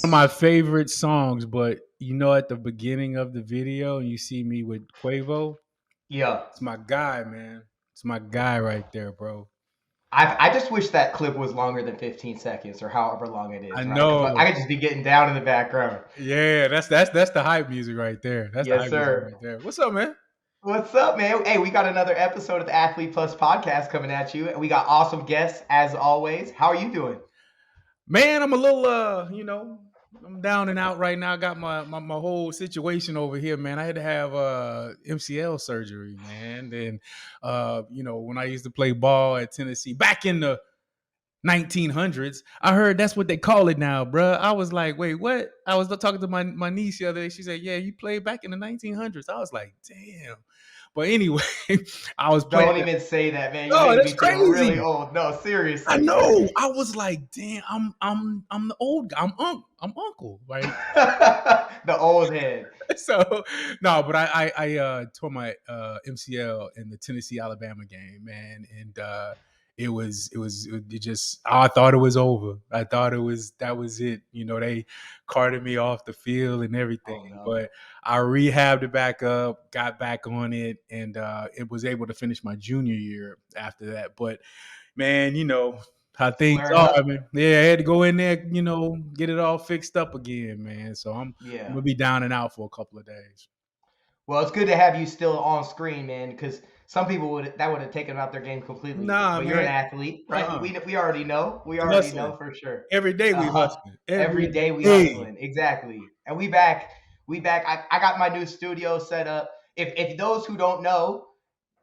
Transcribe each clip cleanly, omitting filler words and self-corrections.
One of my favorite songs, but at the beginning of the video, you see me with Quavo. Yeah. It's my guy, man. It's my guy right there, bro. I just wish that clip was longer than 15 seconds or however long it I is, right? Because I know. could just be getting down in the background. Yeah, that's the hype music right there. That's the Yes, hype music sir. right there. What's up, man? What's up, man? Hey, we got another episode of the Athlete Plus podcast coming at you. And we got awesome guests as always. How are you doing? Man, I'm a little I'm down and out right now. I got my whole situation over here, man. I had to have MCL surgery, man. And when I used to play ball at Tennessee back in the 1900s, I heard that's what they call it now, bruh. I was like, wait, what? I was talking to my niece the other day. She said, yeah, you played back in the 1900s. I was like, damn. But anyway, I was playing. Don't even say that, man. You're No, making that's me feel really crazy. old. No, I seriously. know. I was like, damn, I'm the old guy. I'm uncle, right? The old head. So no, but I tore my MCL in the Tennessee Alabama game, man, and it just I thought it was over. I thought that was it. They carted me off the field and everything, Oh, no. but I rehabbed it back up, got back on it, and it was able to finish my junior year after that. But man, how things Flaring are. I up? mean, yeah, I had to go in there, get it all fixed up again, man. So I'm Yeah. gonna be down and out for a couple of days. Well, it's good to have you still on screen, man, because some people would have taken out their game completely. Nah, But you're an man. athlete, right? Uh-uh. We already know. We already know Hustling. for sure. Every day we Uh-huh. hustling. Every Every day we day. hustling. Exactly. And we back. We back. I got my new studio set up. If those who don't know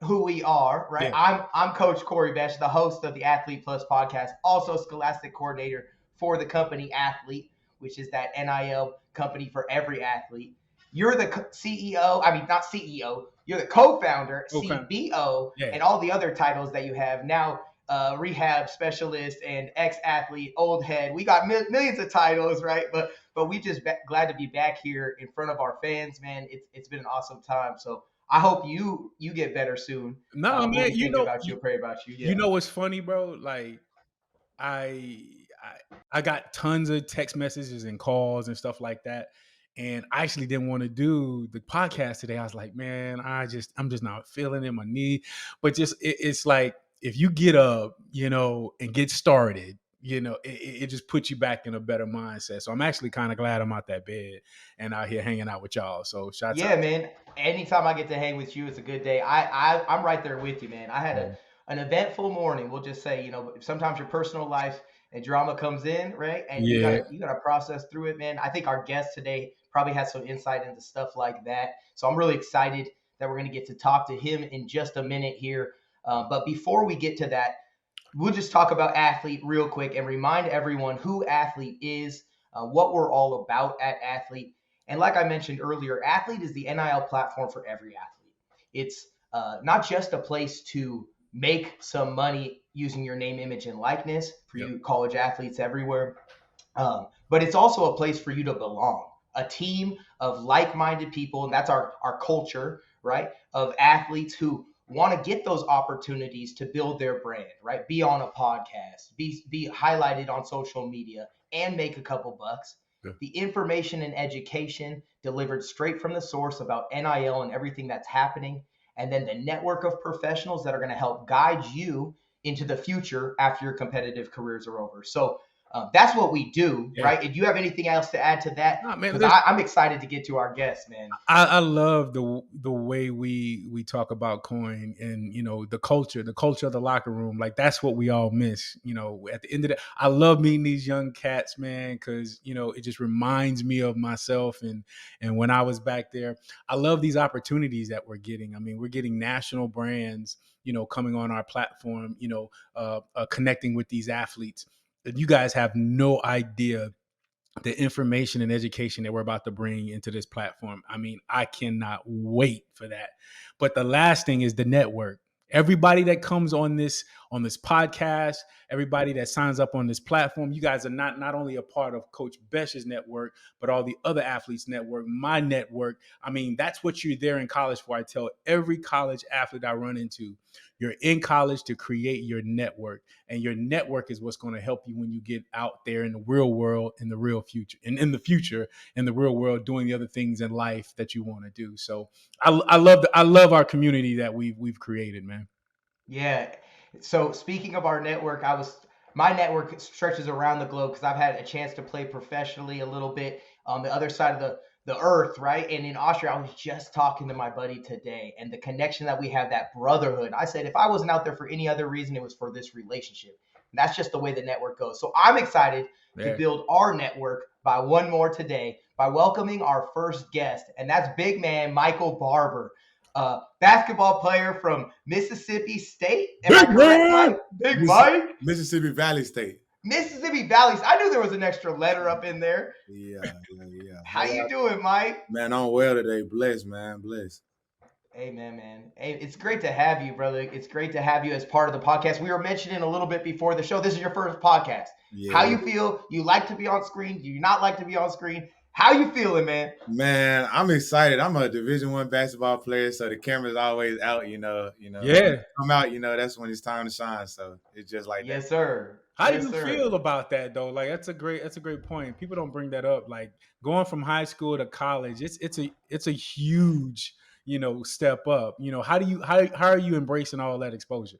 who we are, right? Yeah. I'm Coach Corey Besh, the host of the Athlete Plus podcast, also scholastic coordinator for the company ATHLYT, which is that NIL company for every athlete. You're the CEO, I mean, not CEO, you're the co founder, Okay. CBO, Yeah. and all the other titles that you have. Now, rehab specialist and ex athlete, old head. We got millions of titles, right? But we just glad to be back here in front of our fans, man. It's been an awesome time. So I hope you get better soon. No, We'll man, be thinking about you, pray about you. you Yeah. know what's funny, bro? Like I I I got tons of text messages and calls and stuff like that. And I actually didn't want to do the podcast today. I was like, man, I'm just not feeling it, my knee. But just it's like if you get up, and get started, it just puts you back in a better mindset. So I'm actually kind of glad I'm out that bed and out here hanging out with y'all. So shout Yeah, out. man. Anytime I get to hang with you, it's a good day. I'm right there with you, man. I had Yeah. an eventful morning. We'll just say, sometimes your personal life and drama comes in, right? And Yeah. you gotta process through it, man. I think our guest today probably has some insight into stuff like that. So I'm really excited that we're gonna get to talk to him in just a minute here. But before we get to that, we'll just talk about ATHLYT real quick and remind everyone who ATHLYT is, what we're all about at ATHLYT. And like I mentioned earlier, ATHLYT is the NIL platform for every athlete. It's not just a place to make some money using your name, image, and likeness for Yep. you college athletes everywhere, but it's also a place for you to belong. A team of like-minded people, and that's our culture, right? Of athletes who want to get those opportunities to build their brand, right? Be on a podcast, be highlighted on social media, and make a couple bucks. Yeah. The information and education delivered straight from the source about NIL and everything that's happening, and then the network of professionals that are going to help guide you into the future after your competitive careers are over. So that's what we do, Yeah. right? If you have anything else to add to that, Nah, man, because I'm excited to get to our guests, man. I love the way we talk about coin and the culture of the locker room. Like that's what we all miss. At the end of the, I love meeting these young cats, man, because it just reminds me of myself and when I was back there. I love these opportunities that we're getting. I mean, we're getting national brands, coming on our platform, connecting with these athletes. You guys have no idea the information and education that we're about to bring into this platform. I mean, I cannot wait for that. But the last thing is the network. Everybody that comes on this podcast, everybody that signs up on this platform. You guys are not only a part of Coach Besh's network, but all the other athletes network, my network. I mean, that's what you're there in college for. I tell every college athlete I run into, you're in college to create your network, and your network is what's going to help you when you get out there in the real world, in the real future, and in the future, in the real world, doing the other things in life that you want to do. So I love our community that we've created, man. Yeah. So speaking of our network, my network stretches around the globe because I've had a chance to play professionally a little bit on the other side of the earth, right? And in Austria, I was just talking to my buddy today, and the connection that we have, that brotherhood. I said if I wasn't out there for any other reason, it was for this relationship. And that's just the way the network goes. So I'm excited to Yeah. build our network by one more today by welcoming our first guest, and that's big man Michael Barber, basketball player from Mississippi State. Am I Big correct, man. Mike? Big Mike? Mississippi Valley State. Mississippi Valley. I knew there was an extra letter up in there. Yeah. How you doing, Mike? Man, I'm well today. Blessed, man. Blessed. Amen, man. Hey, it's great to have you, brother. It's great to have you as part of the podcast. We were mentioning a little bit before the show. This is your first podcast. Yeah. How you feel? You like to be on screen? Do you not like to be on screen? How you feeling, man? Man, I'm excited. I'm a Division I basketball player, so the camera's always out, Yeah. Come out, that's when it's time to shine. So it's just like Yes, that. sir. How Yes, do you sir. feel about that though? Like that's a great point. People don't bring that up. Like going from high school to college, it's a huge, step up. How are you embracing all that exposure?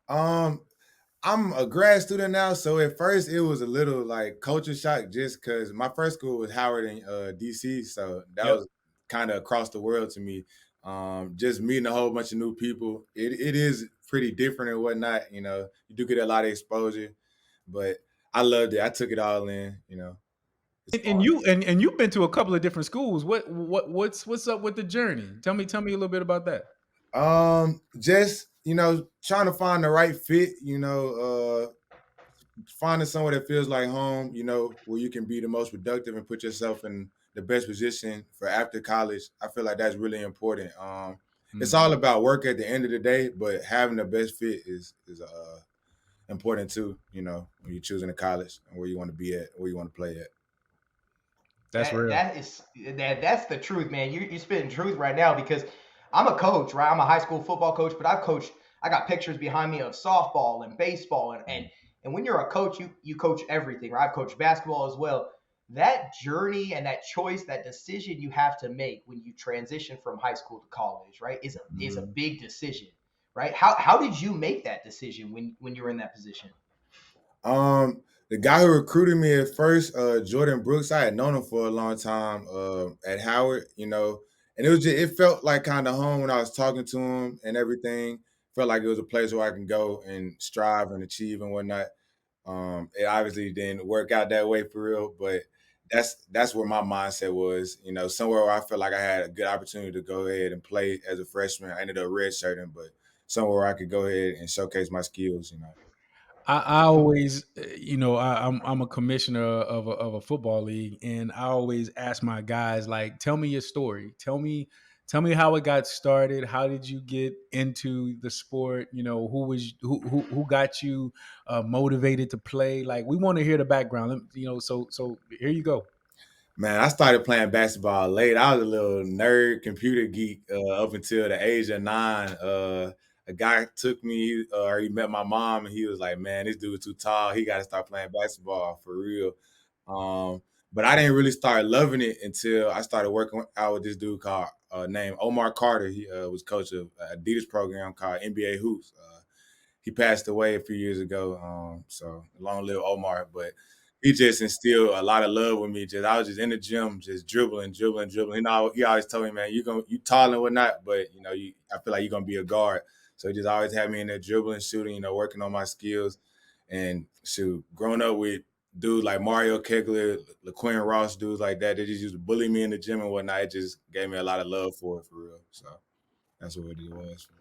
Um, I'm a grad student now, so at first it was a little like culture shock just because my first school was Howard in DC, so that Yep. was kind of across the world to me. Just meeting a whole bunch of new people, it is pretty different and whatnot. You do get a lot of exposure, but I loved it. I took it all in. It's And you've been to a couple of different schools. What's up with the journey? Tell me a little bit about that. just trying to find the right fit. Finding somewhere that feels like home, where you can be the most productive and put yourself in the best position for after college. I feel like that's really important. It's all about work at the end of the day, but having the best fit is important too. When you're choosing a college and where you want to be at, where you want to play at. That's real. That's the truth, man. You're spitting truth right now because I'm a coach, right? I'm a high school football coach, but I've coached. I got pictures behind me of softball and baseball, and when you're a coach, you coach everything, right? I've coached basketball as well. That journey and that choice, that decision you have to make when you transition from high school to college, right, is a big decision, right? How did you make that decision when you were in that position? The guy who recruited me at first, Jordan Brooks, I had known him for a long time at Howard, and it felt like kind of home when I was talking to him and everything. Felt like it was a place where I can go and strive and achieve and whatnot. It obviously didn't work out that way for real, but that's where my mindset was, somewhere where I felt like I had a good opportunity to go ahead and play as a freshman. I ended up redshirting, but somewhere where I could go ahead and showcase my skills. I always, I'm a commissioner of a football league, and I always ask my guys like, tell me your story. Tell me how it got started. How did you get into the sport? Who got you motivated to play? Like, we want to hear the background. So here you go. Man, I started playing basketball late. I was a little nerd computer geek up until the age of 9. A guy took me, or he met my mom, and he was like, "Man, this dude's too tall. He got to start playing basketball for real." Um, but I didn't really start loving it until I started working out with this dude called named Omar Carter. He was coach of Adidas program called MBA Hoops. He passed away a few years ago. So long live Omar. But he just instilled a lot of love with me. I was just in the gym, just dribbling. He always told me, man, you tall and whatnot, but I feel like you're gonna be a guard. So he just always had me in there dribbling, shooting, working on my skills. And shoot, growing up with dudes like Mario Kegler, LaQuinn Ross, dudes like that, they just used to bully me in the gym and whatnot. It just gave me a lot of love for it, for real. So that's what it was. For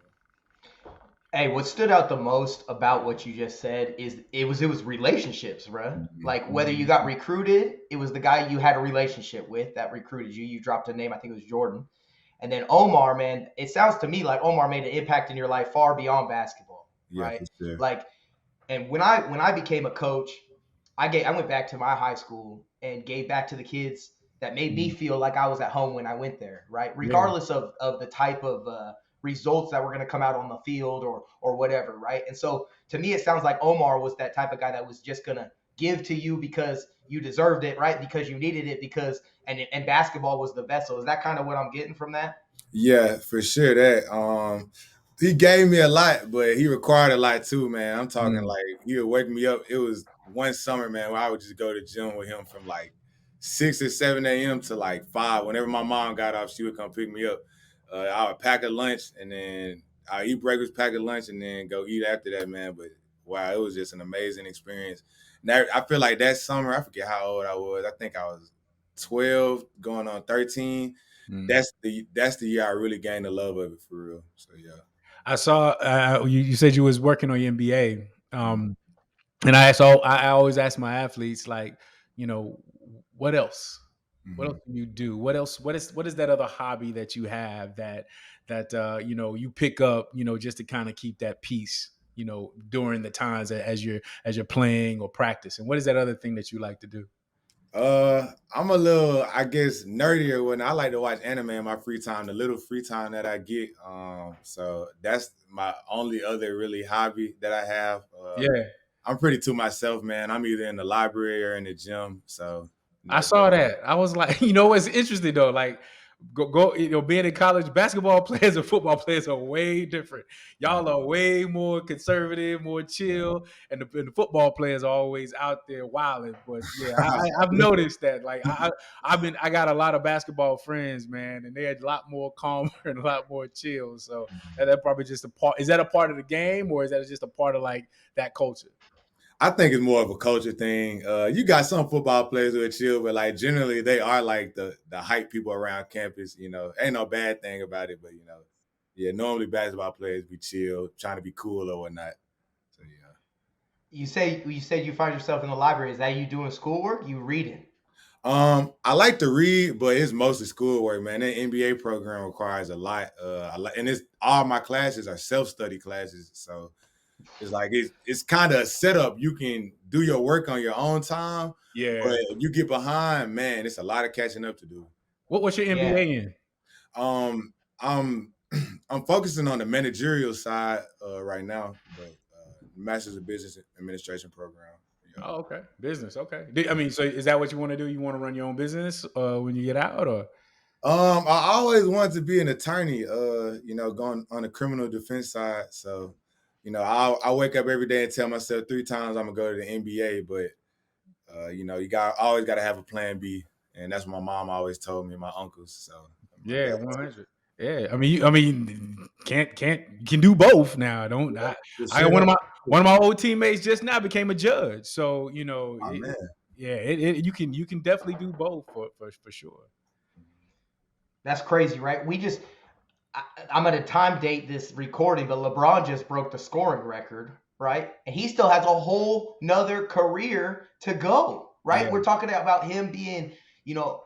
real. Hey, what stood out the most about what you just said is it was relationships, bro. Like whether you got recruited, it was the guy you had a relationship with that recruited you. You dropped a name, I think it was Jordan. And then Omar, man, it sounds to me like Omar made an impact in your life far beyond basketball. Yeah, right? for sure. Like, and when I became a coach, I went back to my high school and gave back to the kids that made me Mm. feel like I was at home when I went there, right? Yeah. Regardless of the type of results that were going to come out on the field or whatever, right? And so to me, it sounds like Omar was that type of guy that was just going to give to you because you deserved it, right? Because you needed it, because and basketball was the vessel. Is that kind of what I'm getting from that? Yeah, for sure. That he gave me a lot, but he required a lot too, man. I'm talking Mm. like he would wake me up. It was one summer, man, where I would just go to the gym with him from like 6 or 7 a.m. to like 5. Whenever my mom got off, she would come pick me up. I would pack a lunch and then I eat breakfast, pack a lunch, and then go eat after that, man. But wow, it was just an amazing experience. Now I feel like that summer, I forget how old I was. I think I was 12, going on 13. Mm. That's the year I really gained the love of it for real. So yeah. I saw you said you was working on your MBA. Mhm. And I always ask my athletes, like, you know, what else? What else Mhm. do you do? What is that other hobby that you have that you pick up, just to kind of keep that peace, during the times as you're playing or practicing? What is that other thing that you like to do? I'm a little, I guess, nerdier when I like to watch anime in my free time, the little free time that I get. So that's my only other really hobby that I have. Yeah. I'm pretty to myself, man. I'm either in the library or in the gym. So I that, saw that. I was like, what's interesting though? Like, go, being in college, basketball players and football players are way different. yeah, Y'all are way more conservative, more yeah. chill, and the football players are always out there wilding. But yeah, I've noticed that. Like, I got a lot of basketball friends, man, and they're a lot more calmer and a lot more chill. So that probably just a part. Is that a part of the game, or is that just a part of like that culture? I think it's more of a culture thing. You got some football players who are chill, but like generally they are like the hype people around campus. Ain't no bad thing about it, but yeah, normally basketball players be chill, trying to be cool or whatnot. So yeah. You said you find yourself in the library. Is that you doing schoolwork? You reading? I like to read, but it's mostly schoolwork, man. That MBA program requires a lot. And it's all my classes are self-study classes, so it's like it's kind of a setup. You can do your work on your own time, but Yeah. if you get behind, man, it's a lot of catching up to do. What's your Yeah. MBA in? Um, I'm I'm focusing on the managerial side right now, but Master's of Business Administration program. Yeah. Oh, okay. Business. Okay. I mean, so is that what you want to do? You want to run your own business when you get out, or? I always wanted to be an attorney, going on the criminal defense side. So, I wake up every day and tell myself 3 times I'm gonna go to the NBA, but you always gotta have a plan B. And that's what my mom always told me, my uncles. So my Yeah, dad too. 100. Yeah, can't you can do both now. Don't Yeah, for I sure. got one of my old teammates just now became a judge. So Oh man. yeah, you can definitely do both for sure. That's crazy, right? I'm going to time date this recording, but LeBron just broke the scoring record, right? And he still has a whole nother career to go, Yeah, right? We're talking about him being, you know,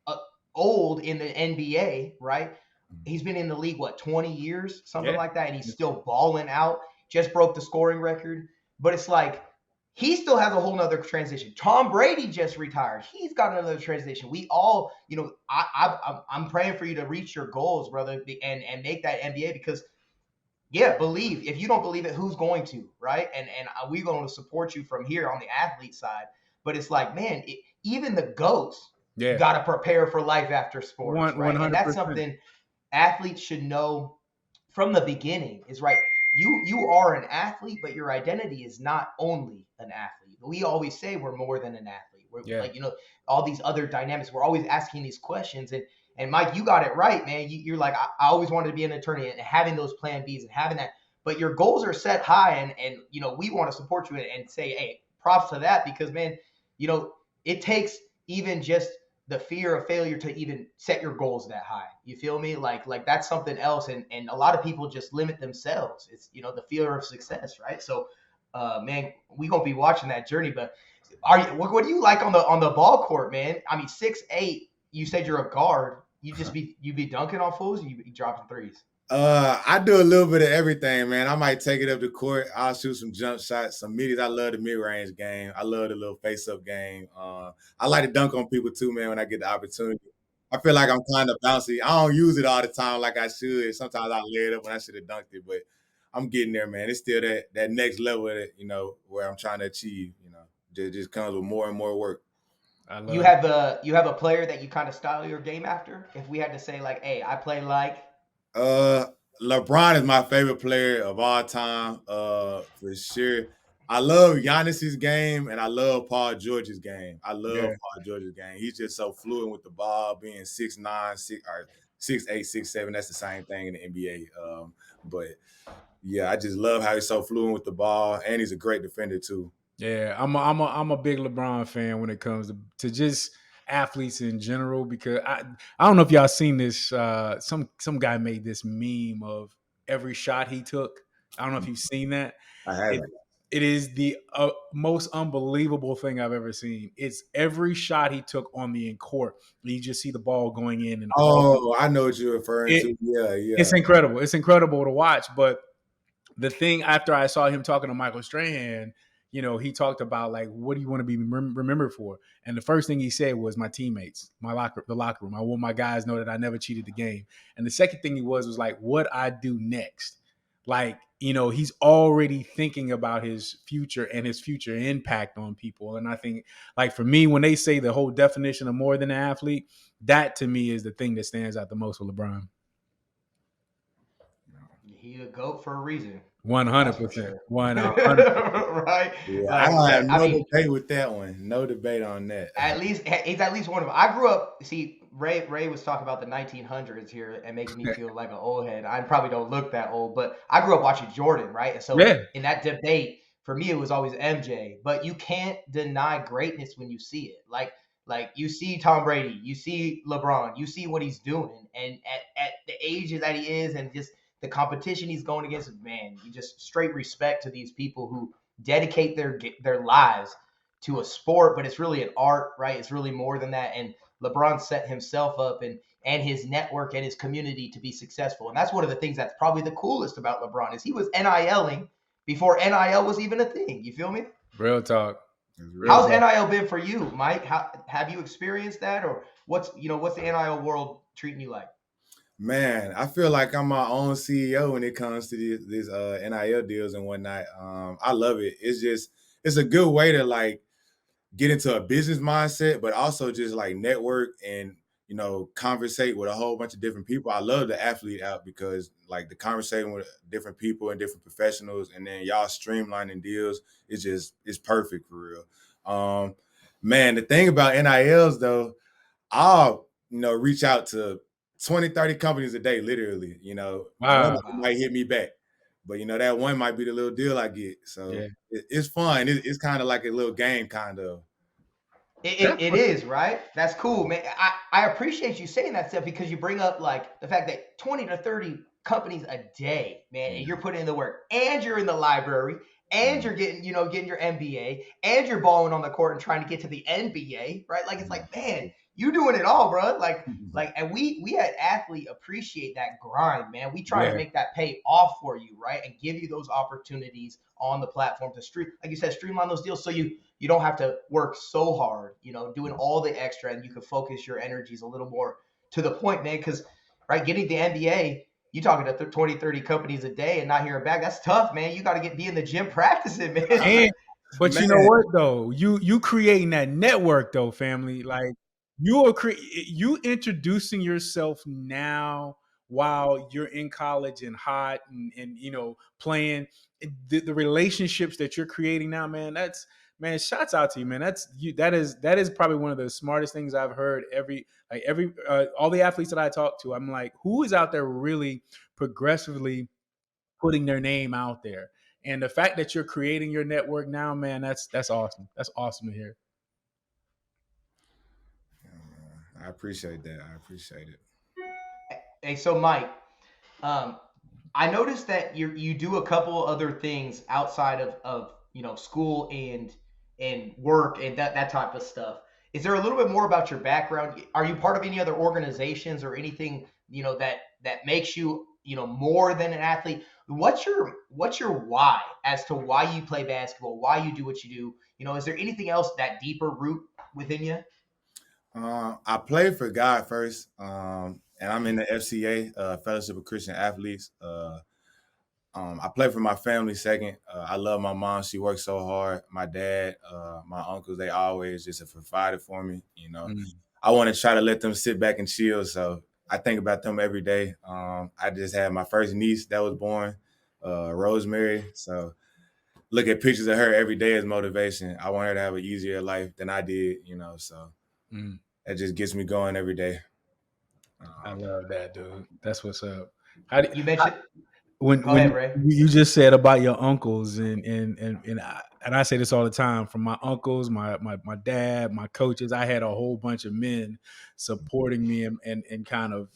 uh, old in the NBA, right? He's been in the league, what, 20 years, something yeah, like that, and he's still balling out. Just broke the scoring record. But it's like he still has a whole nother transition. Tom Brady just retired. He's got another transition. We all, I'm praying for you to reach your goals, brother, and make that NBA because yeah, believe. If you don't believe it, who's going to, right? And we're going to support you from here on the athlete side. But it's like, man, even the goats yeah. got to prepare for life after sports, One right? And that's 100%. something athletes should know from the beginning. Is right. You are an athlete, but your identity is not only an athlete. We always say we're more than an athlete. We're Yeah, like all these other dynamics. We're always asking these questions, and Mike, you got it right, man. You're like, I always wanted to be an attorney and having those plan Bs and having that. But your goals are set high, and we want to support you and say, hey, props to that because, man, it takes even just the fear of failure to even set your goals that high. You feel me? Like that's something else, and a lot of people just limit themselves. It's the fear of success, right? So, man, we gonna be watching that journey, but. What do you like on the ball court, man? I mean, 6'8". You said you're a guard. You be dunking on fools. Or you be dropping threes. I do a little bit of everything, man. I might take it up to court. I'll shoot some jump shots, some middies. I love the mid range game. I love the little face up game. I like to dunk on people too, man. When I get the opportunity, I feel like I'm kind of bouncy. I don't use it all the time like I should. Sometimes I lay it up when I should have dunked it, but I'm getting there, man. It's still that next level that where I'm trying to achieve. Just comes with more and more work. I You love it. have a player that you kind of style your game after. If we had to say like, hey, I play like. Uh, LeBron is my favorite player of all time, for sure. I love Giannis's game and I love Paul George's game. I love Yeah. Paul George's game. He's just so fluent with the ball, being 6'9", 6'8", 6'7". That's the same thing in the NBA. But yeah, I just love how he's so fluent with the ball, and he's a great defender too. Yeah, I'm a big LeBron fan when it comes to just athletes in general because I don't know if y'all seen this. Some guy made this meme of every shot he took. I don't know if you've seen that. I It haven't. it is the most unbelievable thing I've ever seen. It's every shot he took on the court. You just see the ball going in and all. Oh, I know what you're referring It to. Yeah, it's yeah. incredible. It's incredible to watch, but the thing after I saw him talking to Michael Strahan, he talked about like, what do you want to be remembered for? And the first thing he said was my teammates, the locker room. I want my guys to know that I never cheated the game. And the second thing he was like, what I do next. Like, he's already thinking about his future and his future impact on people. And I think, like, for me, when they say the whole definition of more than an athlete, that to me is the thing that stands out the most with LeBron. He a goat for a reason. One That's hundred for percent. sure. 100. Right? Yeah, I don't have Like, I no mean, debate with that one. No debate on that. at least he's at least one of them. I grew up. See, Ray was talking about the 1900s here and making me feel like an old head. I probably don't look that old, but I grew up watching Jordan, right? And so Yeah, in that debate, for me, it was always MJ. But you can't deny greatness when you see it. Like you see Tom Brady, you see LeBron, you see what he's doing, and at the age that he is, and just the competition he's going against, man, you just straight respect to these people who dedicate their lives to a sport, but it's really an art, right? It's really more than that. And LeBron set himself up and his network and his community to be successful. And that's one of the things that's probably the coolest about LeBron is he was NILing before NIL was even a thing. You feel me? real talk. It's Real real. How's talk. NIL been for you, Mike? How have you experienced that, or what's the NIL world treating you like? Man, I feel like I'm my own CEO when it comes to these NIL deals and whatnot. I love it. It's a good way to like get into a business mindset, but also just like network and conversate with a whole bunch of different people. I love the athlete out because like the conversation with different people and different professionals, and then y'all streamlining deals it's perfect for real. Man, the thing about NILs though, I'll reach out to 20, 30 companies a day, literally. One Wow. of them might hit me back. But that one might be the little deal I get. So Yeah. it's fun. It's kind of like a little game, kind of. It is, right? That's cool, man. I appreciate you saying that stuff because you bring up like the fact that 20 to 30 companies a day, man, and Yeah. you're putting in the work and you're in the library and Mhm. you're getting your MBA and you're balling on the court and trying to get to the NBA, right? Like it's like, man, you doing it all, bro. Like and we at Athlete appreciate that grind, man. We try to Yeah. make that pay off for you, right? And give you those opportunities on the platform to like you said, streamline those deals so you don't have to work so hard, doing all the extra, and you can focus your energies a little more to the point, man. Because, right, getting the NBA, you talking to 20, 30 companies a day and not hearing back, that's tough, man. You got to be in the gym practicing, man. And but you know Man, what though? You creating that network though, family. Like you introducing yourself now while you're in college and hot and playing the relationships that you're creating now, man. That's man, shouts out to you, man. That is probably one of the smartest things I've heard every all the athletes that I talk to. I'm like, who is out there really progressively putting their name out there. And the fact that you're creating your network now, man, that's awesome. That's awesome to hear. I appreciate that. I appreciate it. Hey, so Mike, um, I noticed that you do a couple other things outside of school and work and that type of stuff. Is there a little bit more about your background? Are you part of any other organizations or anything that that makes you, more than an athlete? What's your why as to why you play basketball, why you do what you do? Is there anything else, that deeper root within you? I played for God first, and I'm in the FCA, Fellowship of Christian Athletes. I play for my family second. I love my mom; she works so hard. My dad, my uncles, they always just have provided for me. Mm. I want to try to let them sit back and chill. So I think about them every day. I just had my first niece that was born, Rosemary. So look at pictures of her every day as motivation. I want her to have an easier life than I did. So Mm. that just gets me going every day. I love that, dude. That's what's up. How do You mentioned. Go when ahead, Ray. you just said about your uncles and I say this all the time, from my uncles, my dad, my coaches, I had a whole bunch of men supporting me and kind of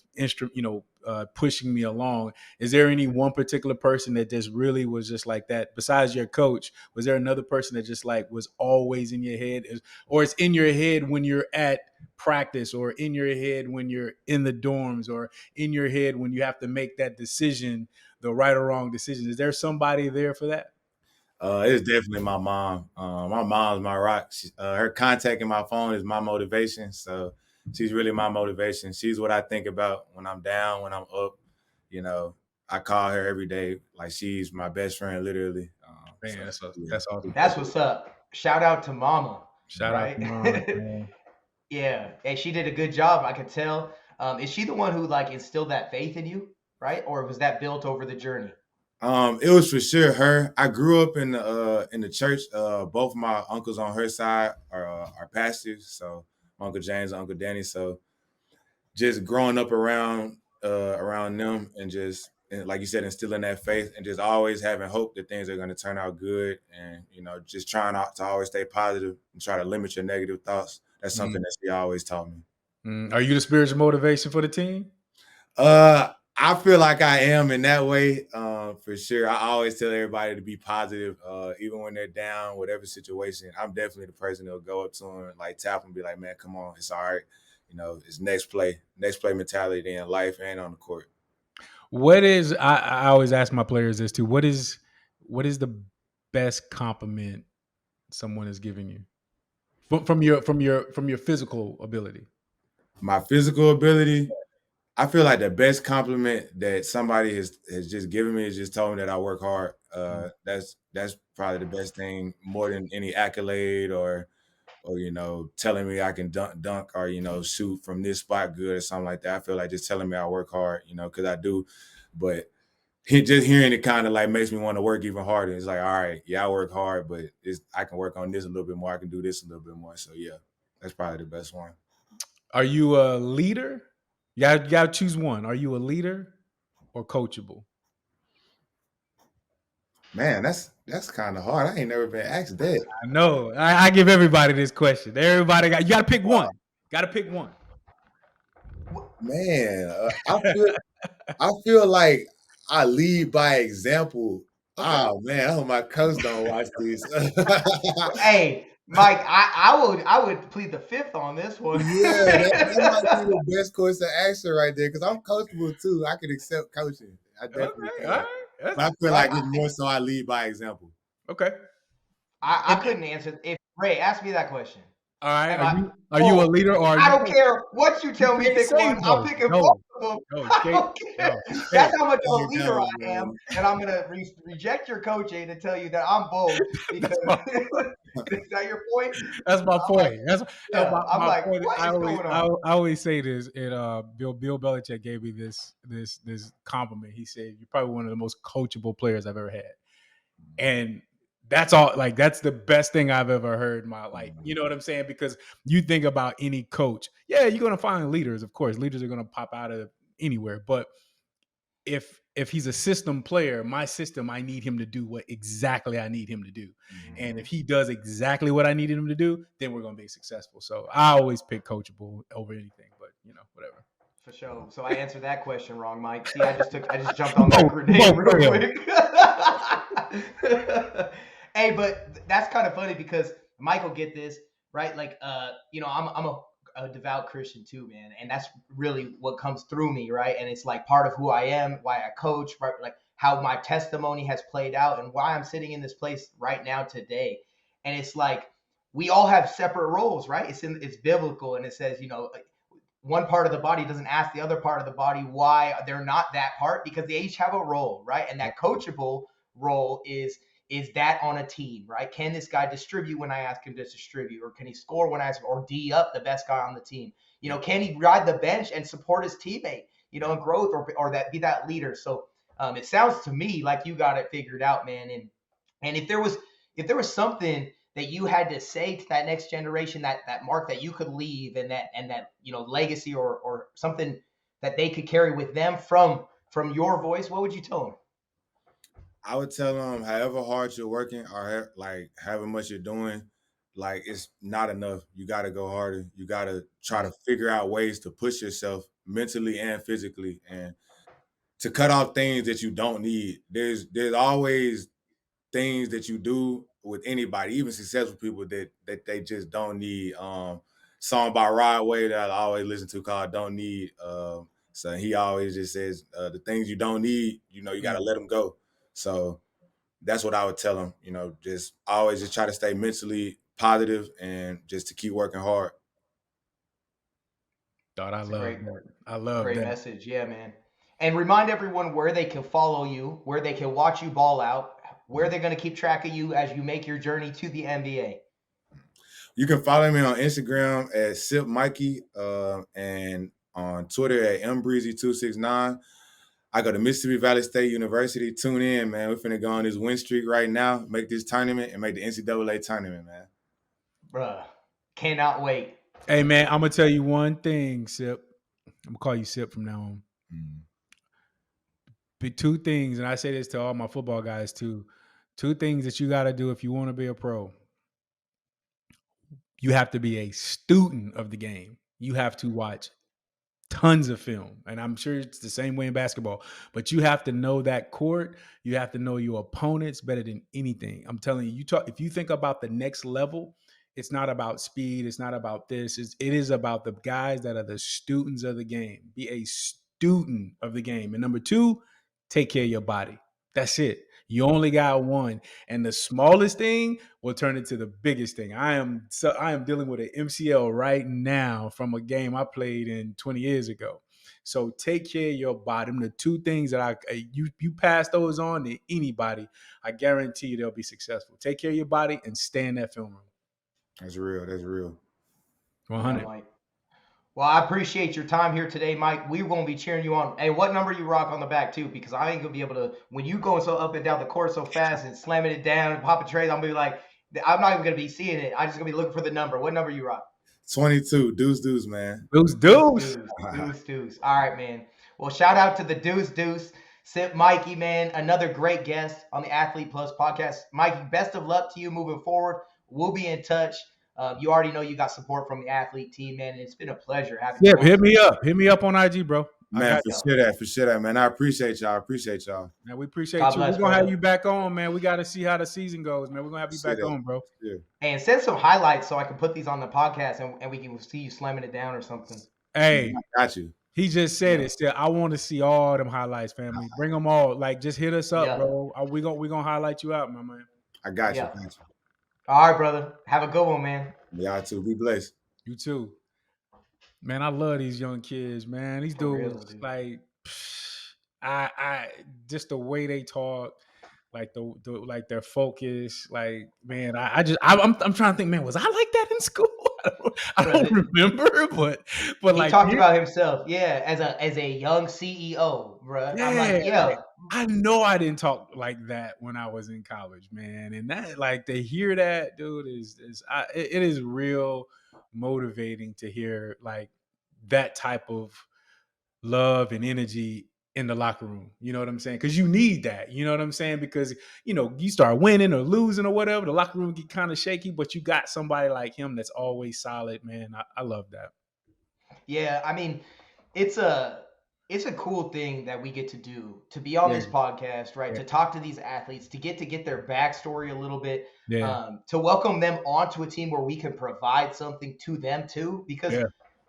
pushing me along. Is there any one particular person that just really was just like that besides your coach? Was there another person that just like was always in your head, or it's in your head when you're at practice, or in your head when you're in the dorms, or in your head when you have to make that decision, the right or wrong decision? Is there somebody there for that? It's definitely my mom. My mom's my rock. Her contacting my phone is my motivation. So she's really my motivation. She's what I think about when I'm down, when I'm up. You know, I call her every day. Like, she's my best friend, literally. So Man, yeah, that's awesome. That's what's up. Shout out to Mama, Shout out to right? mom, man. Yeah, and she did a good job. I could tell. Is she the one who like instilled that faith in you, right? Or was that built over the journey? It was for sure her. I grew up in the church. Both my uncles on her side are pastors. So Uncle James and Uncle Danny. So just growing up around them, and just, and like you said, instilling that faith, and just always having hope that things are going to turn out good, and just trying out to always stay positive and try to limit your negative thoughts. That's something Mm, that she always taught me. Are you the spiritual motivation for the team? I feel like I am in that way, for sure. I always tell everybody to be positive, even when they're down, whatever situation. I'm definitely the person that'll go up to them and like tap them and be like, "Man, come on, it's all right." It's next play mentality in life and on the court. What is I always ask my players this too. What is the best compliment someone is giving you from your physical ability? My physical ability, I feel like the best compliment that somebody has just given me is just told me that I work hard. That's probably the best thing, more than any accolade, or telling me I can dunk, or shoot from this spot good or something like that. I feel like just telling me I work hard, because I do. But just hearing it kind of like makes me want to work even harder. It's like, all right, yeah, I work hard, but I can work on this a little bit more. I can do this a little bit more. So yeah, that's probably the best one. Are you a leader? You gotta choose one. Are you a leader or coachable? Man, that's kind of hard. I ain't never been asked that. I know. I give everybody this question. You gotta pick one. Gotta pick one. Man, I feel like I lead by example. Okay. Oh man, I hope my coach don't watch this. Hey, Mike, I would plead the fifth on this one. Yeah, that might be the best course of action right there, because I'm coachable too. I can accept coaching. I definitely Okay, all can. right. That's, But I feel Mike, like it's more so I lead by example. okay. I And, couldn't answer. If Ray asked me that question, all right. am Are I? you a Oh, leader or are I you don't coach? care what you You tell me. can't Pick say one. I'm both. picking both No, of them. no, you I can't. don't care. No. Hey, That's how much of a You leader know, I am, man. and I'm gonna reject your coaching and tell you that I'm both because that's my is that your point? that's my I'm like, point. That's yeah. I'm my like, point. what I is always going I, on? I always say this, and Bill Belichick gave me this compliment. He said, "You're probably one of the most coachable players I've ever had," and that's all. Like, that's the best thing I've ever heard in my life. You know what I'm saying? Because you think about any coach, yeah, you're gonna find leaders. Of course, leaders are gonna pop out of anywhere, but if he's a system player, my system, I need him to do what exactly I need him to do. And if he does exactly what I needed him to do, then we're going to be successful. So I always pick coachable over anything, but whatever. For sure. So I answered that question wrong, Mike. See, I just jumped on that You grenade both real failed. quick. Hey, but that's kind of funny because Mike will get this, right? Like, I'm a a devout Christian too, man, and that's really what comes through me, right? And it's like part of who I am, why I coach, right? Like how my testimony has played out, and why I'm sitting in this place right now today. And it's like we all have separate roles, right? It's biblical, and it says, one part of the body doesn't ask the other part of the body why they're not that part, because they each have a role, right? And that coachable role is that on a team, right? Can this guy distribute when I ask him to distribute, or can he score when I ask him, or D up the best guy on the team? Can he ride the bench and support his teammate, in growth, or that be that leader? So it sounds to me like you got it figured out, man. And if there was something that you had to say to that next generation, that mark that you could leave, and that legacy, or something that they could carry with them from your voice, what would you tell them? I would tell them, however hard you're working, or like however much you're doing, like it's not enough. You got to go harder. You got to try to figure out ways to push yourself mentally and physically, and to cut off things that you don't need. There's always things that you do with anybody, even successful people, that they just don't need. Song by Rod Wave that I always listen to called "Don't Need." So he always just says the things you don't need, you got to let them go. So that's what I would tell them. Just always just try to stay mentally positive and just to keep working hard. Thought I It's a love great, that. I love great that. message. Yeah, man. And remind everyone where they can follow you, where they can watch you ball out, where they're going to keep track of you as you make your journey to the NBA. You can follow me on Instagram at Sip Mikey, and on Twitter at mbreezy269. I go to Mississippi Valley State University. Tune in, man. We're finna go on this win streak right now, make this tournament, and make the NCAA tournament, man. Bruh, cannot wait. Hey man, I'm gonna tell you one thing, Sip. I'm gonna call you Sip from now on. Two things, and I say this to all my football guys too. Two things that you got to do if you want to be a pro. You have to be a student of the game. You have to watch tons of film, and I'm sure it's the same way in basketball, but you have to know that court. You have to know your opponents better than anything. I'm telling you, if you think about the next level, it's not about speed, it's not about this, it is about the guys that are the students of the game. Be a student of the game. And number two, take care of your body. That's it. You only got one, and the smallest thing will turn into the biggest thing. I am dealing with an MCL right now from a game I played in 20 years ago. So take care of your body. Them the two things that you pass those on to anybody, I guarantee you they'll be successful. Take care of your body and stay in that film room. That's real. That's real. 100. Yeah, Mike. Well, I appreciate your time here today, Mike. We're going to be cheering you on. Hey, what number you rock on the back, too? Because I ain't going to be able to, when you going so up and down the court so fast and slamming it down and popping trays, I'm going to be like, I'm not even going to be seeing it. I'm just going to be looking for the number. What number you rock? 22. Deuce, man. Deuce. All right, man. Well, shout out to the Deuce. Sip Mikey, man. Another great guest on the Athlete Plus podcast. Mikey, best of luck to you moving forward. We'll be in touch. You already know you got support from the athlete team, man. And it's been a pleasure having you. Yeah, hit me up. Hit me up on IG, bro. Man, for sure that, man. I appreciate y'all. Man, we appreciate you. We're going to have you back on, man. We got to see how the season goes, man. We're going to have you back on, bro. Yeah. And send some highlights so I can put these on the podcast and we can see you slamming it down or something. Hey, I got you. He just said it. Still, I want to see all them highlights, family. Bring them all. Like, just hit us up, bro. We gonna highlight you out, my man. I got you. All right, brother. Have a good one, man. Y'all too. Be blessed. You too. Man, I love these young kids, man. These dudes, like, I just the way they talk, like like their focus, like, man, I'm trying to think, man, was I like that in school? I don't remember, but he like talked about himself, as a young CEO, bro. Yeah, I'm like, I know I didn't talk like that when I was in college, man. And that, like, to hear that, dude, it is real motivating to hear like that type of love and energy in the locker room. You know what I'm saying? Because you need that. You know what I'm saying? Because, you start winning or losing or whatever, the locker room get kind of shaky, but you got somebody like him that's always solid, man. I love that. Yeah, I mean, it's a cool thing that we get to do, to be on this podcast, right? To talk to these athletes, to get their backstory a little bit, to welcome them onto a team where we can provide something to them too. Because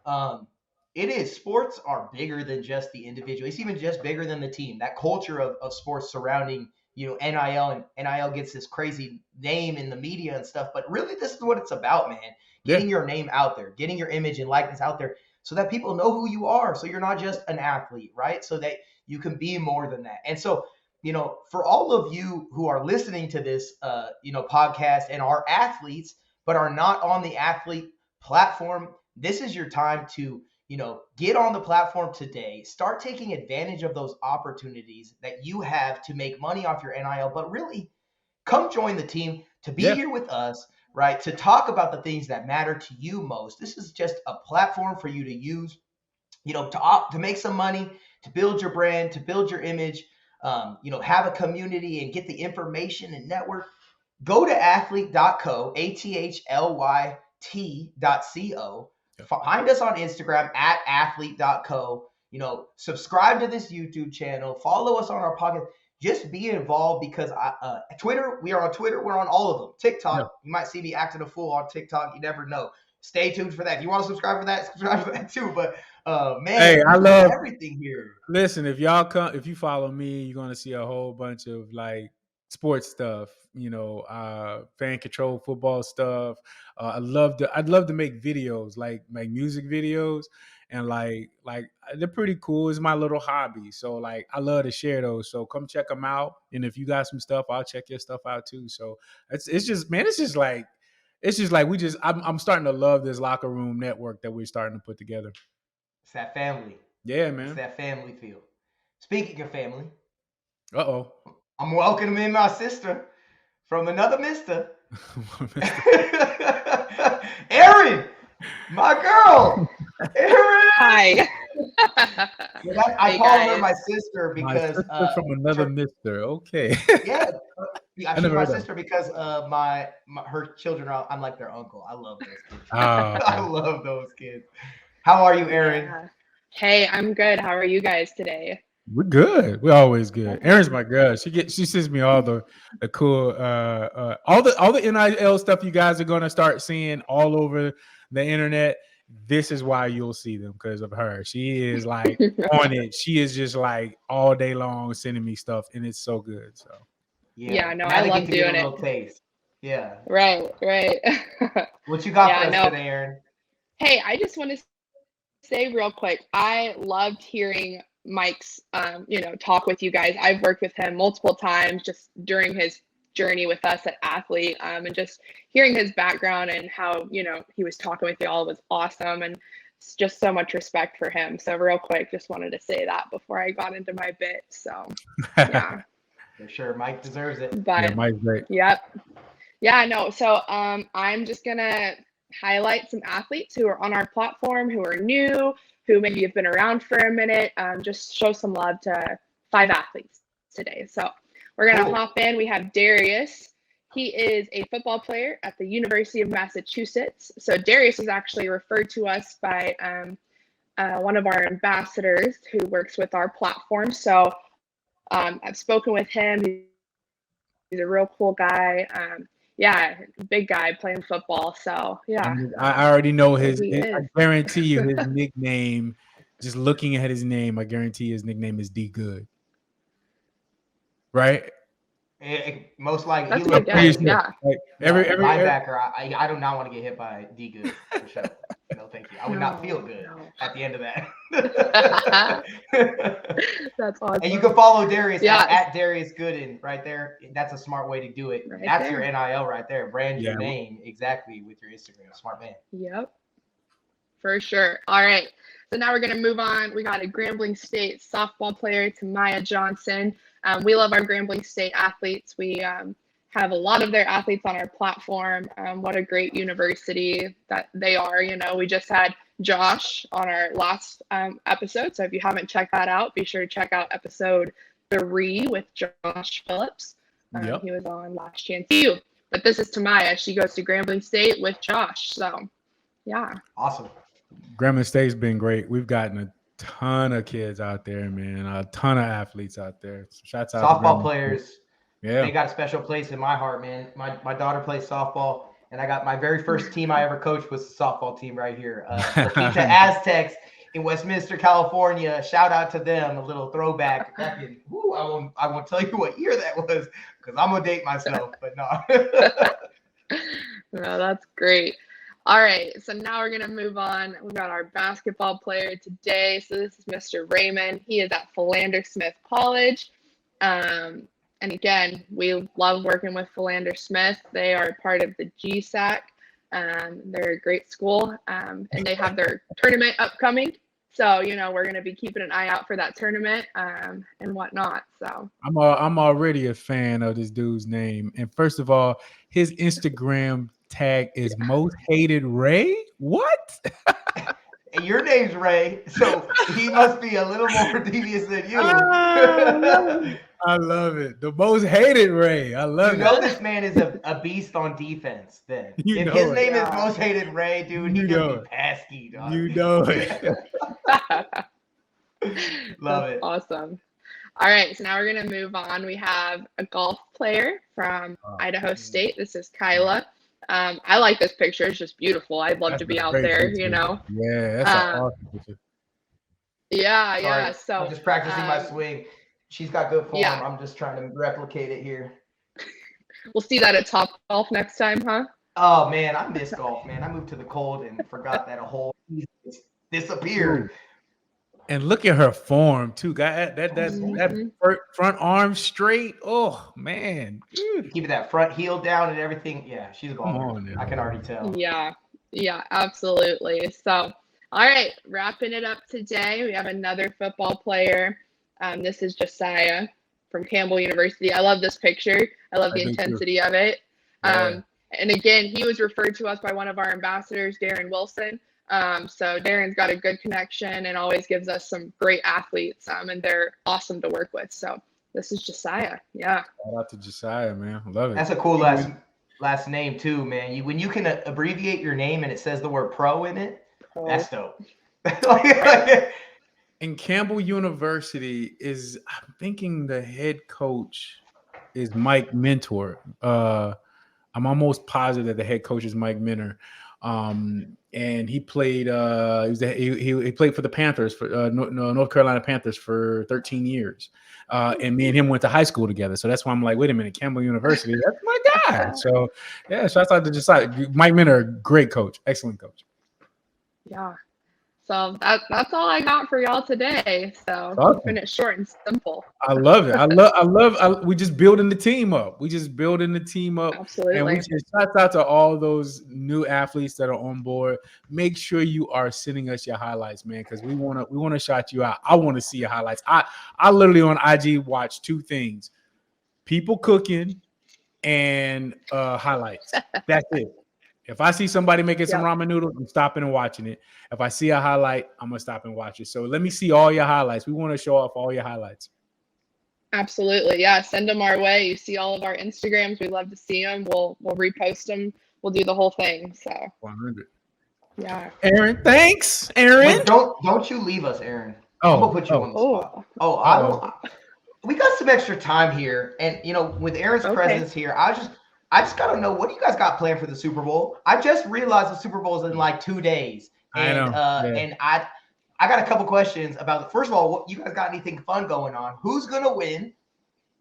It is. Sports are bigger than just the individual. It's even just bigger than the team. That culture of sports surrounding, NIL, and NIL gets this crazy name in the media and stuff. But really, this is what it's about, man. Yeah. Getting your name out there, getting your image and likeness out there so that people know who you are. So you're not just an athlete, right? So that you can be more than that. And so, for all of you who are listening to this, podcast and are athletes, but are not on the athlete platform, this is your time to, get on the platform today. Start taking advantage of those opportunities that you have to make money off your NIL, but really come join the team to be here with us, right? To talk about the things that matter to you most. This is just a platform for you to use, to make some money, to build your brand, to build your image, have a community and get the information and network. Go to athlyt.co, ATHLYT.co. Find us on Instagram at athlyt.co. Subscribe to this YouTube channel. Follow us on our podcast. Just be involved because Twitter, we are on Twitter. We're on all of them. TikTok, you might see me acting a fool on TikTok. You never know. Stay tuned for that. If you want to subscribe for that, subscribe for that too. But man, hey, I love everything here. Listen, if you follow me, you're gonna see a whole bunch of like sports stuff, fan control football stuff. I'd love to make videos, like music videos, and like they're pretty cool. It's my little hobby, so like I love to share those. So come check them out, and if you got some stuff, I'll check your stuff out too. So it's just like I'm starting to love this locker room network that we're starting to put together. It's that family. Yeah, man. It's that family feel. Speaking of family, I'm welcoming my sister from another mister. Erin, my girl. Erin. Hi. I call her my sister because from another mister. Okay. Yeah, she's my sister because her children are. I'm like their uncle. I love those kids. I love those kids. How are you, Erin? Yeah. Hey, I'm good. How are you guys today? We're good. We're always good. Erin's my girl. She sends me all the cool all the NIL stuff you guys are gonna start seeing all over the internet. This is why you'll see them, because of her. She is like on it. She is just like all day long sending me stuff, and it's so good. So yeah, no, I love doing it. Taste. Yeah. Right. What you got for us today, Erin? Hey, I just want to say real quick, I loved hearing Mike's talk with you guys. I've worked with him multiple times just during his journey with us at ATHLYT, and just hearing his background and how he was talking with y'all was awesome, and it's just so much respect for him. So real quick, just wanted to say that before I got into my bit. So yeah. For sure, Mike deserves it. But yeah, Mike's great. Yep. Yeah, no. So I'm just gonna highlight some athletes who are on our platform, who are new, who maybe have been around for a minute. Just show some love to 5 athletes today. So we're going to hop in. We have Darius. He is a football player at the University of Massachusetts. So Darius is actually referred to us by one of our ambassadors who works with our platform. So I've spoken with him. He's a real cool guy. Yeah, big guy playing football. So yeah, I already know his. I guarantee you his nickname. Just looking at his name, I guarantee his nickname is D Good. Right? Most likely. That's a good guess. Yeah. Like every linebacker. I do not want to get hit by D Good for sure. No, thank you. I would not feel good at the end of that. That's awesome. And you can follow Darius at Darius Gooden right there. That's a smart way to do it. Right That's there. Your NIL right there. Brand your name exactly with your Instagram. Smart man. Yep. For sure. All right. So now we're going to move on. We got a Grambling State softball player, Tamaya Johnson. We love our Grambling State athletes. We have a lot of their athletes on our platform. What a great university that they are. We just had Josh on our last episode. So if you haven't checked that out, be sure to check out episode 3 with Josh Phillips. He was on Last Chance U. But this is Tamaya. She goes to Grambling State with Josh. So, yeah. Awesome. Grambling State's been great. We've gotten a ton of kids out there, man. A ton of athletes out there. Shouts out softball players. Yeah, they got a special place in my heart, man. My daughter plays softball, and I got my very first team I ever coached was the softball team right here. La Quinta Aztecs in Westminster, California. Shout out to them. A little throwback. Back in, I won't tell you what year that was because I'm gonna date myself, but no. No, that's great. All right, so now we're gonna move on. We've got our basketball player today. So this is Mr. Raymond. He is at Philander Smith College. And again, we love working with Philander Smith. They are part of the GSAC. They're a great school, and they have their tournament upcoming. So, you know, we're going to be keeping an eye out for that tournament and whatnot. So I'm already a fan of this dude's name. And first of all, his Instagram tag is Most Hated Ray. What? And your name's Ray, so he must be a little more devious than you. I love it. The Most Hated Ray. I love it. You know this man is a beast on defense then. If his name is Most Hated Ray, dude, he can be pesky, dog. You know it. Love it. Awesome. All right, so now we're going to move on. We have a golf player from Idaho State. This is Kyla. I like this picture. It's just beautiful. I'd love to be out there, picture. You know. Yeah, that's an awesome picture. Yeah, Sorry, yeah. So I'm just practicing my swing. She's got good form. Yeah. I'm just trying to replicate it here. We'll see that at Top Golf next time, huh? Oh man, I miss golf, man. I moved to the cold and forgot that a whole season disappeared. And look at her form too. Got that front arm straight. Oh man, keeping that front heel down and everything. Yeah, she's a golfer. I can already tell. Yeah, absolutely. So, all right, wrapping it up today. We have another football player. This is Josiah from Campbell University. I love this picture. I love the intensity of it. And again, he was referred to us by one of our ambassadors, Darren Wilson. So Darren's got a good connection and always gives us some great athletes, and they're awesome to work with. So this is Josiah. Yeah. Shout out to Josiah, man. Love it. That's a cool last name too, man. When you can abbreviate your name and it says the word pro in it, that's dope. And Campbell University I'm thinking the head coach is Mike Mentor. I'm almost positive that the head coach is Mike Minter. And he played. He played for the Panthers for North Carolina Panthers for 13 years. And me and him went to high school together. So that's why I'm like, wait a minute, Campbell University, that's my guy. So yeah, shout out to Josiah. Mike Minter, great coach, excellent coach. Yeah. So that's all I got for y'all today. So awesome. Keeping it short and simple. I love it. I love. We just building the team up. Absolutely. And we just shout out to all those new athletes that are on board. Make sure you are sending us your highlights, man, because we want to shout you out. I want to see your highlights. I literally on IG watch two things: people cooking and highlights. That's it. If I see somebody making some ramen noodles, I'm stopping and watching it. If I see a highlight, I'm going to stop and watch it. So let me see all your highlights. We want to show off all your highlights. Absolutely. Yeah. Send them our way. You see all of our Instagrams. We love to see them. We'll repost them. We'll do the whole thing. So 100. Yeah. Aaron, thanks. Aaron. Wait, don't you leave us, Aaron. I'm going to put you on the spot. We got some extra time here. And, with Aaron's presence here, I just got to know, what do you guys got planned for the Super Bowl? I just realized the Super Bowl is in like 2 days. And, I know. And I got a couple questions about, first of all, what you guys got anything fun going on? Who's going to win?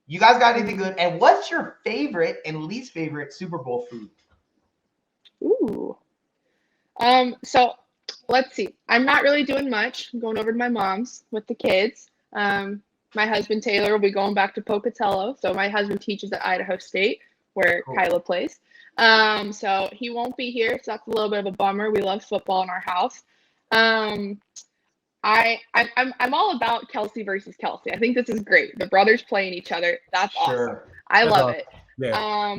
You guys got anything good? And what's your favorite and least favorite Super Bowl food? Ooh. So let's see. I'm not really doing much. I'm going over to my mom's with the kids. My husband, Taylor, will be going back to Pocatello. So my husband teaches at Idaho State, where Kyla plays. So he won't be here. So that's a little bit of a bummer. We love football in our house. I'm all about Kelsey versus Kelsey. I think this is great. The brothers playing each other. That's awesome. I love it. Yeah.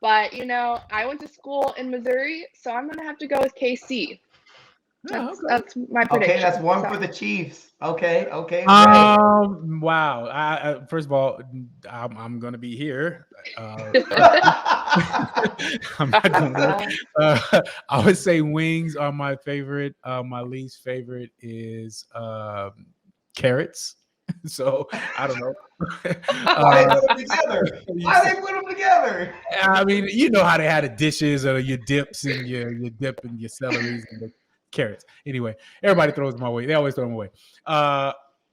But I went to school in Missouri, so I'm gonna have to go with KC. That's my prediction. Okay, that's one for the Chiefs. Okay. Wow. First of all, I'm gonna be here. I'm not gonna I would say wings are my favorite. My least favorite is carrots. So I don't know. Why they put them together? Why they put them together? I mean, you know how they had the dishes or your dips and your dip and your celeries and the carrots. Anyway, everybody throws them away. They always throw them away.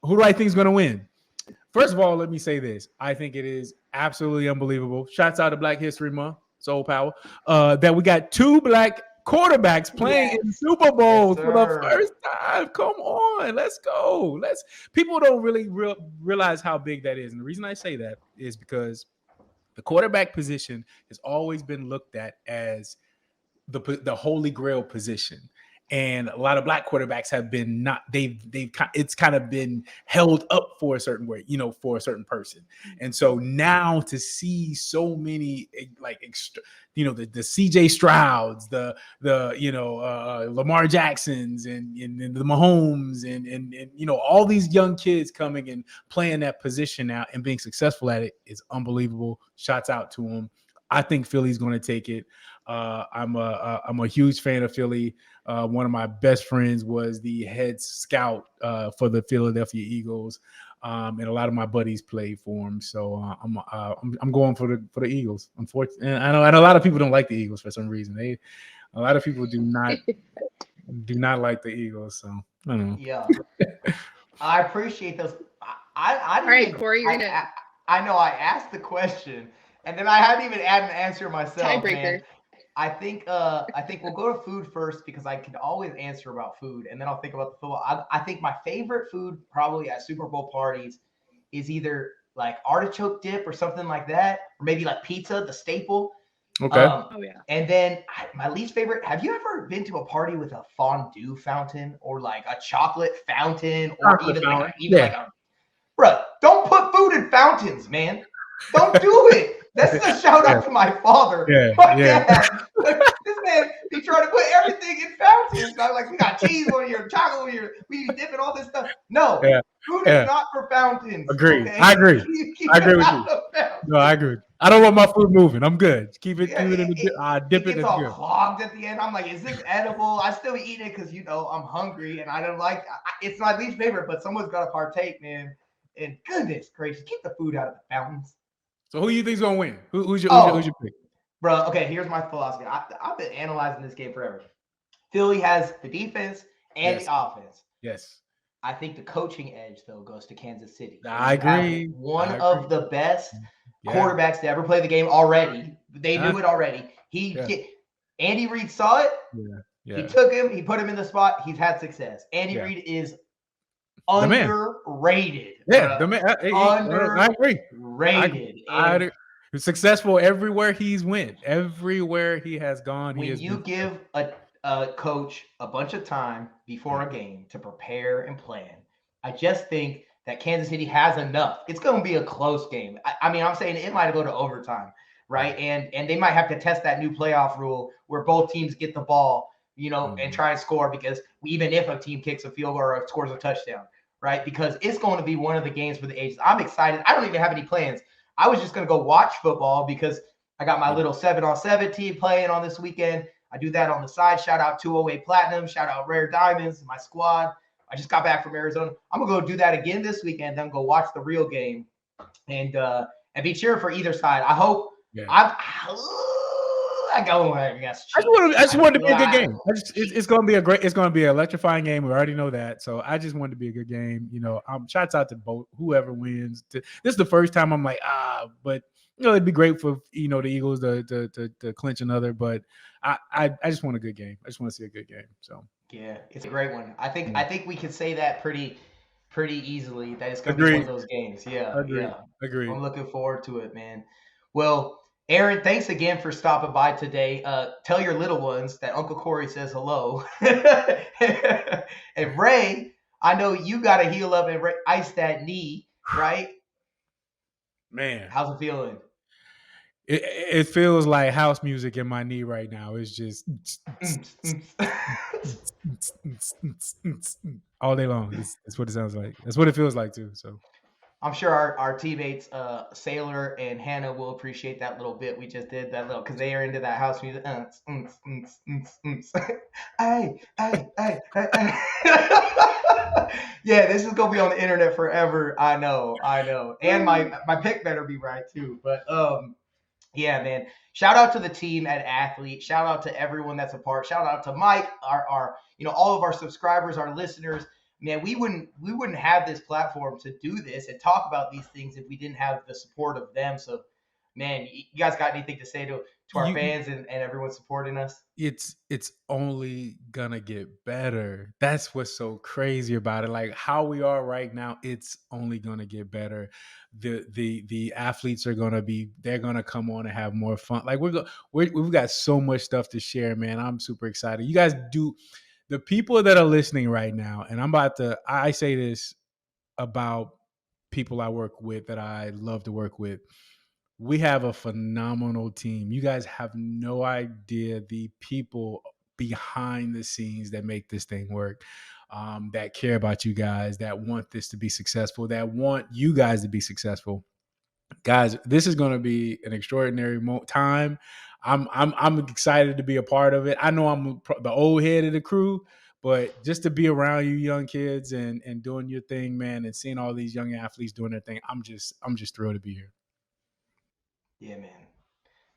Who do I think is going to win? First of all, let me say this. I think it is absolutely unbelievable. Shouts out to Black History Month, Soul Power, that we got 2 black quarterbacks playing in Super Bowls for the first time. Come on, let's go. People don't really realize how big that is. And the reason I say that is because the quarterback position has always been looked at as the holy grail position. And a lot of black quarterbacks have been it's kind of been held up for a certain way, for a certain person. And so now to see so many the CJ Strouds, the Lamar Jacksons and the Mahomes and all these young kids coming and playing that position now and being successful at it is unbelievable. Shouts out to them. I think Philly's going to take it. I'm a huge fan of Philly. One of my best friends was the head scout for the Philadelphia Eagles, and a lot of my buddies played for him. So I'm going for the Eagles. Unfortunately, and I know a lot of people don't like the Eagles for some reason. A lot of people do not like the Eagles. So I don't know. Yeah, I appreciate those. I All right, Corey, I know I asked the question, and then I hadn't even had an answer myself. Tiebreaker. Man. I think we'll go to food first because I can always answer about food, and then I'll think about the football. I think my favorite food probably at Super Bowl parties is either like artichoke dip or something like that, or maybe like pizza, the staple. Okay. Oh yeah. And then my least favorite. Have you ever been to a party with a fondue fountain or like a chocolate fountain or bro? Don't put food in fountains, man. Don't do it. That's a shout out to my father. Dad. This man, he tried to put everything in fountains. I'm like, we got cheese on here, chocolate on here, we be dipping all this stuff. No, food is not for fountains. Agreed. Okay? I agree. I agree with you. No, I agree. I don't want my food moving. I'm good. Keep it in the dip. It gets all clogged at the end. I'm like, is this edible? I still eat it because I'm hungry and I don't like. It's my least favorite, but someone's got to partake, man. And goodness gracious, keep the food out of the fountains. So who do you think's gonna win? Who's your pick? Bro, okay, here's my philosophy. I've been analyzing this game forever. Philly has the defense and the offense. Yes. I think the coaching edge, though, goes to Kansas City. I agree. One of the best quarterbacks to ever play the game already. They knew it already. Andy Reid saw it. Yeah. He took him. He put him in the spot. He's had success. Andy Reid is underrated. Yeah, the man. I agree. Rated. Successful everywhere he's went. Everywhere he has gone. When you give a coach a bunch of time before a game to prepare and plan, I just think that Kansas City has enough. It's going to be a close game. I mean, I'm saying it might go to overtime, right? And they might have to test that new playoff rule where both teams get the ball, and try and score, because even if a team kicks a field goal or scores a touchdown, right? Because it's going to be one of the games for the ages. I'm excited. I don't even have any plans. I was just going to go watch football because I got my little 7-on-7 team playing on this weekend. I do that on the side. Shout out 208 Platinum. Shout out Rare Diamonds, my squad. I just got back from Arizona. I'm going to go do that again this weekend, then go watch the real game and be cheering for either side. I hope I just want it to be a good game. It's going to be an electrifying game. We already know that. So I just want it to be a good game. Shouts out to both, whoever wins. This is the first time I'm like, but it'd be great for the Eagles to clinch another. But I just want a good game. I just want to see a good game. So yeah, it's a great one. I think we can say that pretty easily that it's going to be one of those games. Yeah, Agreed. I'm looking forward to it, man. Well, Aaron, thanks again for stopping by today. Tell your little ones that Uncle Corey says hello. And Ray, I know you got to heal up and ice that knee, right? Man. How's it feeling? It feels like house music in my knee right now. It's just all day long. That's what it sounds like. That's what it feels like too. So I'm sure our teammates, Sailor and Hannah, will appreciate that little bit we just did, that little, because they are into that house music. Hey. Yeah, this is gonna be on the internet forever. I know. And my pick better be right too. But yeah, man. Shout out to the team at ATHLYT. Shout out to everyone that's a part. Shout out to Mike, our all of our subscribers, our listeners. Man, we wouldn't have this platform to do this and talk about these things if we didn't have the support of them. So, man, you guys got anything to say to our You fans and everyone supporting us? it's only gonna get better. That's what's so crazy about it. Like how we are right now, it's only gonna get better. The athletes are they're gonna come on and have more fun. Like we've got so much stuff to share, man. I'm super excited. You guys do the people that are listening right now, and I say this about people I work with that I love to work with. We have a phenomenal team. You guys have no idea the people behind the scenes that make this thing work, that care about you guys, that want this to be successful, that want you guys to be successful. Guys, this is going to be an extraordinary time. I'm excited to be a part of it. I know I'm the old head of the crew, but just to be around you young kids and doing your thing, man, and seeing all these young athletes doing their thing, I'm just thrilled to be here. Yeah, man.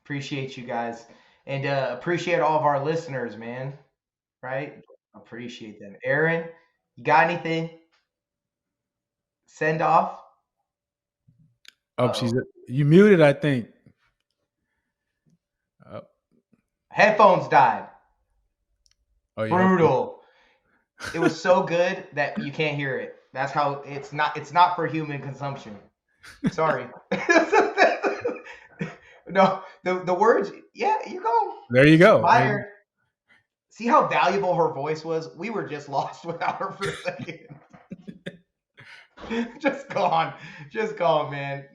Appreciate you guys. And appreciate all of our listeners, man. Right? Appreciate them. Aaron, you got anything? Send off? Oh, Uh-oh. you muted, I think. Headphones died. Oh yeah. Brutal. It was so good that you can't hear it. That's how it's not for human consumption. Sorry. No, the words, yeah, you go. There you go. Fire. See how valuable her voice was? We were just lost without her for a second. Just gone, man.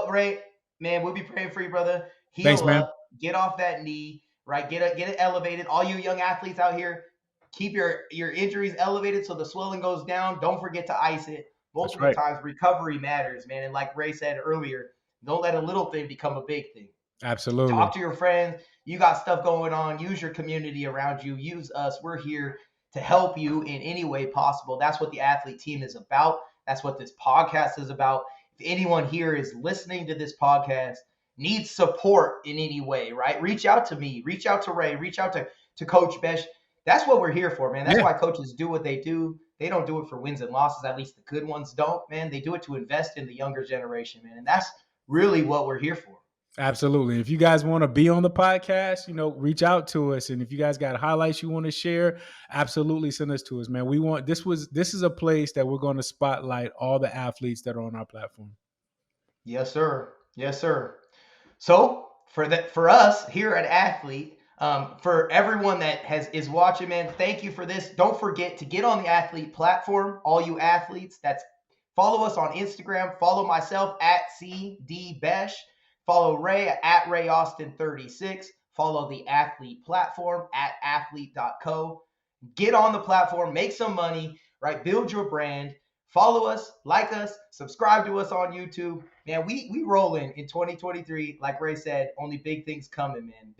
Ray, man, we'll be praying for you, brother. Thanks, Heal man. up, get off that knee, right? Get it elevated. All you young athletes out here, keep your injuries elevated so the swelling goes down. Don't forget to ice it multiple times. Recovery matters, man. And like Ray said earlier, don't let a little thing become a big thing. Absolutely. Talk to your friends. You got stuff going on. Use your community around you. Use us. We're here to help you in any way possible. That's what the ATHLYT team is about. That's what this podcast is about. If anyone here is listening to this podcast, needs support in any way, right? Reach out to me. Reach out to Ray. Reach out to Coach Besh. That's what we're here for, man. That's why coaches do what they do. They don't do it for wins and losses. At least the good ones don't, man. They do it to invest in the younger generation, man. And that's really what we're here for. Absolutely. If you guys want to be on the podcast, reach out to us. And if you guys got highlights you want to share, absolutely send us to us, man. This is a place that we're going to spotlight all the athletes that are on our platform. Yes, sir. Yes, sir. So for us here at ATHLYT, for everyone that is watching, man, thank you for this. Don't forget to get on the ATHLYT platform, all you athletes. Follow us on Instagram. Follow myself at CDBesh. Follow Ray at RayAustin36. Follow the ATHLYT platform at athlyt.co. Get on the platform, make some money, right? Build your brand. Follow us, like us, subscribe to us on YouTube. Man, we rolling in 2023. Like Ray said, only big things coming, man.